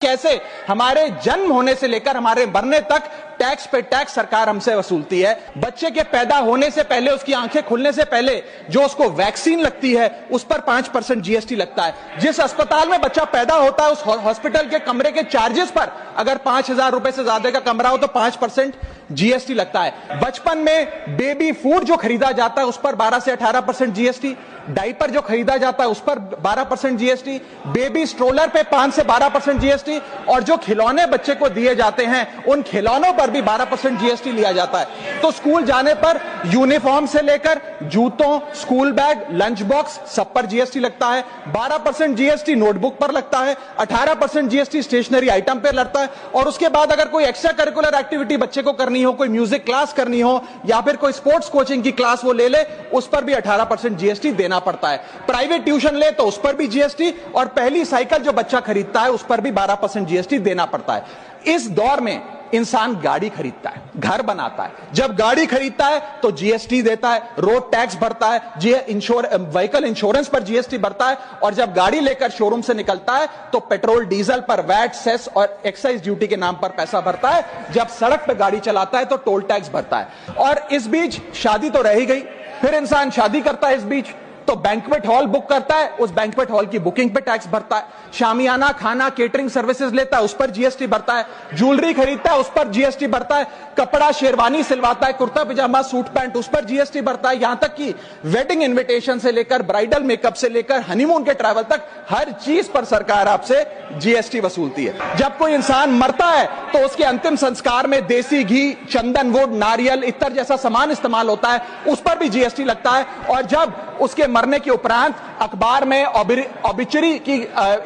कैसे हमारे जन्म होने से लेकर हमारे मरने तक टैक्स पे टैक्स सरकार हमसे वसूलती है। बच्चे के पैदा होने से पहले, उसकी आंखें खुलने से पहले जो उसको वैक्सीन लगती है उस पर 5% जीएसटी लगता है। जिस अस्पताल में बच्चा पैदा होता है उस हॉस्पिटल के कमरे के चार्जेस पर अगर 5,000 रुपए से ज्यादा का कमरा हो तो 5% जीएसटी लगता है। बचपन में बेबी फूड जो खरीदा जाता है उस पर 12 से 18% जीएसटी, डाइपर जो खरीदा जाता है उस पर 12% जीएसटी, बेबी स्ट्रोलर पे 5 से 12% जीएसटी, और जो खिलौने बच्चे को दिए जाते हैं उन खिलौनों पर भी 12% जीएसटी लिया जाता है। तो स्कूल जाने पर यूनिफॉर्म से लेकर जूतों, स्कूल बैग, लंच बॉक्स सब पर जीएसटी लगता है। 12% जीएसटी नोटबुक पर लगता है, 18% जीएसटी स्टेशनरी आइटम पर लगता है। और उसके बाद अगर कोई एक्स्ट्रा करिकुलर एक्टिविटी बच्चे को करनी हो, कोई म्यूजिक क्लास करनी हो या फिर कोई स्पोर्ट्स कोचिंग की क्लास वो ले ले, उस पर भी 18% जीएसटी देना पड़ता है। प्राइवेट ट्यूशन ले तो उस पर भी जीएसटी, और पहली साइकिल जो बच्चा खरीदता है उस पर भी 12% जीएसटी देना पड़ता है। इस दौर में इंसान गाड़ी खरीदता है, घर बनाता है। जब गाड़ी खरीदता है तो जीएसटी देता है, रोड टैक्स भरता है, व्हीकल इंश्योरेंस पर जीएसटी भरता है, और जब गाड़ी लेकर शोरूम से निकलता है तो पेट्रोल डीजल पर वैट, सेस और एक्साइज ड्यूटी के नाम पर पैसा भरता है। जब सड़क पर गाड़ी चलाता है तो टोल टैक्स भरता है। और इस बीच शादी तो रह ही गई, फिर इंसान शादी करता है, इस बीच तो बैंक्वेट हॉल बुक करता है, उस बैंक्वेट हॉल की बुकिंग पे टैक्स भरता है। शामियाना, खाना, केटरिंग सर्विसेज लेता है, उस पर जीएसटी भरता है। ज्वेलरी खरीदता है, उस पर जीएसटी भरता है। कपड़ा, शेरवानी सिलवाता है, कुर्ता पजामा, सूट पैंट, उस पर जीएसटी भरता है। यहां तक कि वेडिंग इनविटेशन से लेकर ब्राइडल मेकअप से लेकर हनीमून के ट्रैवल तक हर चीज पर सरकार आपसे जीएसटी वसूलती है। जब कोई इंसान मरता है तो उसके अंतिम संस्कार में देसी घी, चंदनवुड, नारियल, इत्तर जैसा सामान इस्तेमाल होता है, उस पर भी जीएसटी लगता है। और जब उसके मरने के उपरांत अखबार में ऑबिचरी की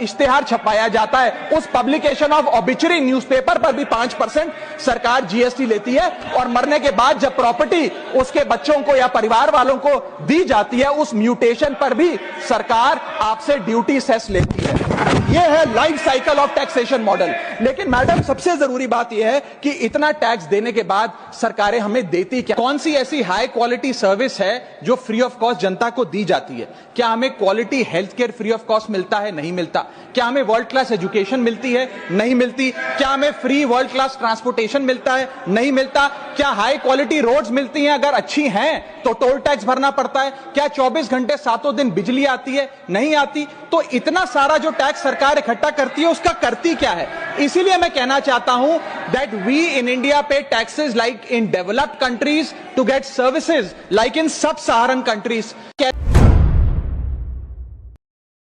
इश्तेहार छपाया जाता है, उस पब्लिकेशन ऑफ ऑबिचरी न्यूज़पेपर पर भी 5% सरकार जीएसटी लेती है। और मरने के बाद जब प्रॉपर्टी उसके बच्चों को या परिवार वालों को दी जाती है, उस म्यूटेशन पर भी सरकार आपसे ड्यूटी सेस लेती है। यह है life cycle of taxation model. लेकिन मैडम, सबसे जरूरी बात यह है कि इतना टैक्स देने के बाद सरकारें हमें देती क्या? कौन सी ऐसी हाई क्वालिटी सर्विस है जो फ्री ऑफ कॉस्ट जनता को दी जाती है? क्या हमें quality health care free of cost मिलता है? नहीं मिलता। क्या हमें वर्ल्ड क्लास एजुकेशन मिलती है? नहीं मिलती। क्या हमें फ्री वर्ल्ड क्लास ट्रांसपोर्टेशन मिलता है? नहीं मिलता। क्या हाई क्वालिटी रोड्स मिलती हैं? अगर अच्छी हैं तो टोल टैक्स भरना पड़ता है। क्या 24 घंटे 7 दिन बिजली आती है? नहीं आती। तो इतना सारा जो टैक्स सरकार इकट्ठा करती है उसका करती क्या है? इसीलिए मैं कहना चाहता हूं that we in India pay taxes like in developed countries to get services like in sub Saharan countries.